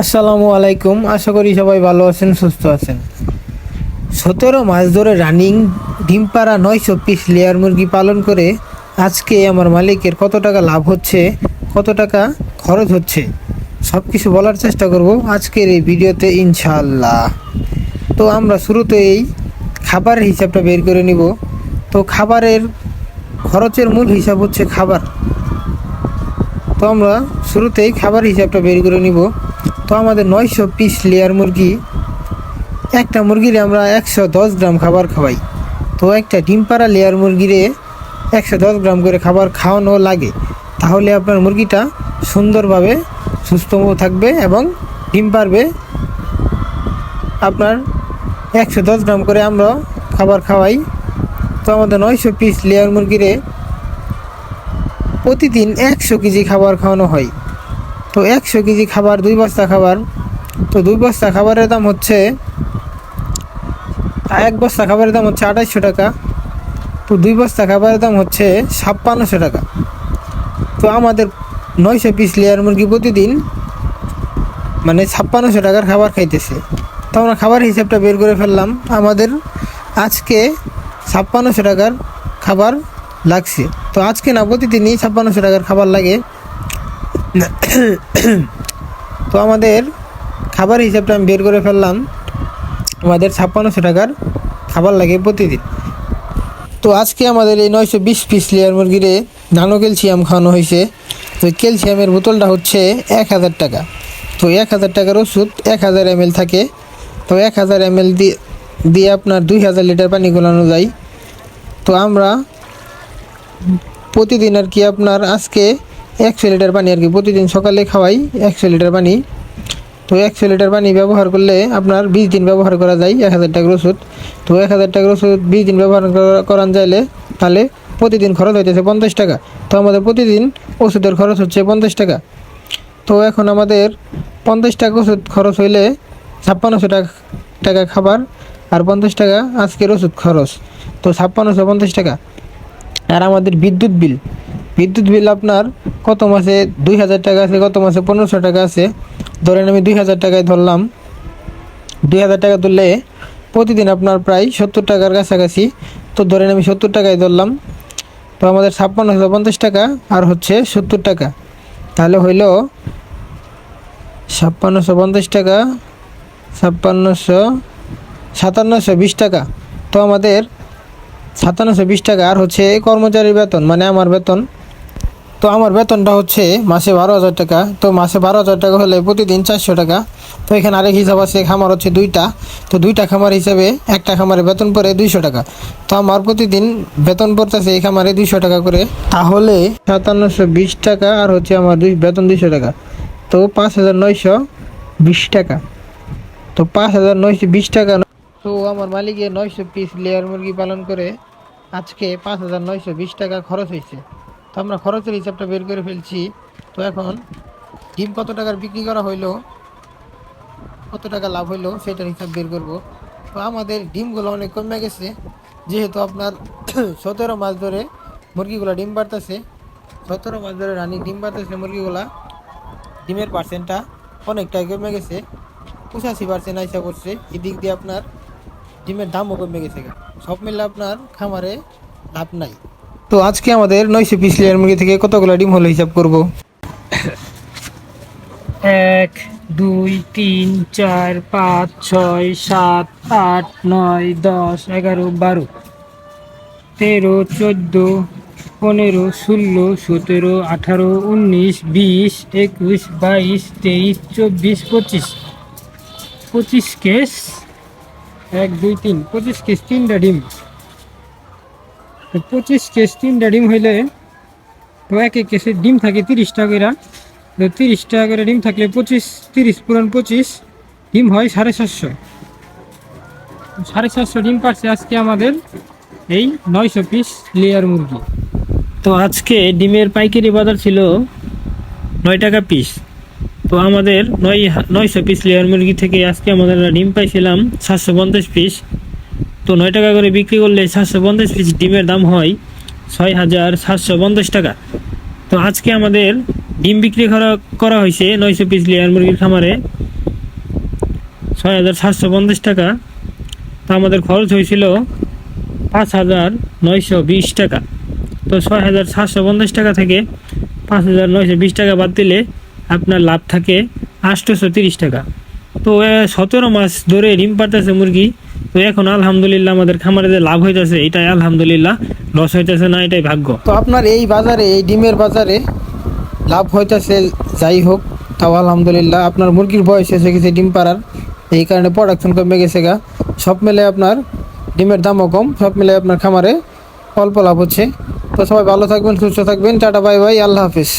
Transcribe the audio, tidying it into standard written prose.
আসসালামু আলাইকুম। আশা করি সবাই ভালো আছেন, সুস্থ আছেন। 17 মাস ধরে রানিং ডিম পাড়া 900 পিস লেয়ার মুরগি পালন করে আজকে আমার মালিকের কত টাকা লাভ হচ্ছে, কত টাকা খরচ হচ্ছে, সব কিছু বলার চেষ্টা করব আজকের এই ভিডিওতে ইনশাআল্লাহ। তো আমরা শুরুতেই খাবারের হিসাবটা বের করে নিব। তো খাবারের খরচের মূল হিসাব হচ্ছে খাবার। তো আমরা শুরুতেই খাবার হিসাবটা বের করে নিব। তো আমাদের 900 পিস লেয়ার মুরগি, একটা মুরগিরে আমরা 110 গ্রাম খাবার খাওয়াই। তো একটা ডিম পাড়া লেয়ার মুরগিরে 110 গ্রাম করে খাবার খাওয়ানো লাগে, তাহলে আপনার মুরগিটা সুন্দরভাবে সুস্থ থাকবে এবং ডিম পারবে। আপনার 110 গ্রাম করে আমরা খাবার খাওয়াই। তো আমাদের 900 পিস লেয়ার মুরগিরে প্রতিদিন 100 কেজি খাবার খাওয়ানো হয়। তো 100 কেজি খাবার 2 বস্তা খাবার। তো 2 বস্তা খাবারের দাম হচ্ছে, 1 বস্তা খাবারের দাম হচ্ছে 2800 টাকা। তো 2 বস্তা খাবারের দাম হচ্ছে 5600 টাকা। তো আমাদের 900 পিস লেয়ার মুরগি প্রতিদিন 5600 টাকার খাবার খাইতেছে। তো আমরা খাবার হিসাবটা বের করে ফেললাম। আমাদের আজকে 5600 টাকার খাবার লাগছে। তো আজকে না, প্রতিদিনই 5600 টাকার খাবার লাগে। তো আমাদের খাবার হিসাবটা আমি বের করে ফেললাম। আমাদের 5600 টাকার খাবার লাগে প্রতিদিন। তো আজকে আমাদের এই 920 পিস লেয়ার মুরগিরে নানো ক্যালসিয়াম খাওয়ানো হয়েছে। তো ক্যালসিয়ামের বোতলটা হচ্ছে 1000 টাকা। তো 1000 টাকার ওষুধ 1000 ml থাকে। তো 1000 ml দিয়ে আপনার 2000 লিটার পানি গোলানো যায়। তো আমরা প্রতিদিন আর কি আপনার আজকে 100 লিটার পানি আর কি প্রতিদিন সকালে খাওয়াই, 100 লিটার পানি। তো 100 লিটার পানি ব্যবহার করলে আপনার 20 দিন ব্যবহার করা যায় 1000 টাকার ওষুধ। তো 1000 টাকার ওষুধ 20 দিন ব্যবহার করান যাইলে তাহলে প্রতিদিন খরচ হইতেছে 50 টাকা। তো আমাদের প্রতিদিন ওষুধের খরচ হচ্ছে 50 টাকা। তো এখন আমাদের 50 টাকা ওষুধ খরচ হইলে 5600 টাকা খাবার আর 50 টাকা আজকের ওষুধ খরচ। তো 5650 টাকা। আর আমাদের বিদ্যুৎ বিল আপনার কত মাসে 2000 টাকা আছে, কত মাসে 1500 টাকা আছে। ধরেন আমি 2000 টাকায় ধরলাম। 2000 টাকা ধরলে প্রতিদিন আপনার প্রায় 70 টাকার কাছাকাছি। তো ধরেন আমি 70 টাকায় ধরলাম। তো আমাদের 5650 টাকা আর হচ্ছে 70 টাকা, তাহলে হইল 5650 টাকা, 5720 টাকা। তো আমাদের 5720 টাকা আর হচ্ছে কর্মচারীর বেতন, মানে আমার বেতন। তো আমার বেতনটা হচ্ছে মাসে 12,000 টাকা। তো মাসে 12,000 টাকা হলে প্রতিদিন 400 টাকা। তো এখানে আরেক হিসাব আছে, খামার হচ্ছে দুইটা। তো দুইটা খামার হিসাবে একটা খামারে বেতন পড়ে 200 টাকা। তো আমার প্রতিদিন বেতন পড়তেছে এই খামারে 200 টাকা করে, তাহলে 5720 টাকা আর হচ্ছে আমার বেতন 200 টাকা। তো 5920 টাকা। তো 5920 টাকা। তো আমার মালিকে 900 পিস লেয়ার মুরগি পালন করে আজকে 5920 টাকা খরচ হয়েছে। তো আমরা খরচের হিসাবটা বের করে ফেলছি। তো এখন ডিম কত টাকার বিক্রি করা হইলো, কত টাকা লাভ হইলো সেটার হিসাব বের করব। তো আমাদের ডিমগুলো অনেক কমে গেছে, যেহেতু আপনার 17 মাস ধরে মুরগিগুলো ডিম পারতেছে। 17 মাস ধরে রানি ডিম পারতেছে মুরগিগুলা। ডিমের পার্সেন্টটা অনেকটাই কমে গেছে, 85% আইসা করছে। এদিক দিয়ে আপনার ডিমের দামও কমে গেছে। সব মিলে আপনার খামারে লাভ নাই। তো আজকে আমাদের 900 পিস লেয়ার মুরগি থেকে কতগুলো ডিম হলো হিসাব করব। 1 2 3 4 5 6 7 8 9 10 11 12 13 14 15 16 17 18 19 20 21 22 23 24 25 কেস 1 2 3 25 কেস 3টা ডিম। তো 25 কেস 3টা ডিম হইলে তো এক এক কেসের ডিম থাকে 30টা করে। তো 30 টাকা করে ডিম থাকলে 25 30 পুরান 25 ডিম হয় 750। 750 ডিম পারছে আজকে আমাদের এই 900 পিস লেয়ার মুরগি। তো আজকে ডিমের পাইকারি বাজার ছিল 9 টাকা পিস। তো আমাদের 900 পিস লেয়ার মুরগি থেকে আজকে আমাদের ডিম পাইছিলাম 750 পিস। তো 9 টাকা করে বিক্রি করলে 750 পিস ডিমের দাম হয় 6750 টাকা। তো আজকে আমাদের ডিম বিক্রি করা হয়েছে 900 পিস লেয়ার মুরগির খামারে 6,750 টাকা। তো আমাদের খরচ হয়েছিল 5,920 টাকা। তো 6,750 টাকা থেকে 5,920 টাকা বাদ দিলে আপনার লাভ থাকে 830 টাকা। তো 17 মাস ধরে ডিম পারতেছে মুরগি। তো এখন আলহামদুলিল্লাহ আমাদের খামারে যে লাভ হইতেছে এটাই আলহামদুলিল্লাহ, লস হইতেছে না, এটাই ভাগ্য। তো আপনার এই বাজারে, এই ডিমের বাজারে লাভ হইতেছে, যাই হোক তাও আলহামদুলিল্লাহ। আপনার মুরগির বয়স এসে গেছে ডিম পাড়ার, এই কারণে প্রোডাকশন কমে গেছে গা। সব মিলে আপনার ডিমের দামও কম, সব মিলে আপনার খামারে অল্প লাভ হচ্ছে। তো সবাই ভালো থাকবেন, সুস্থ থাকবেন, টাটা বাই বাই, আল্লাহ হাফিজ।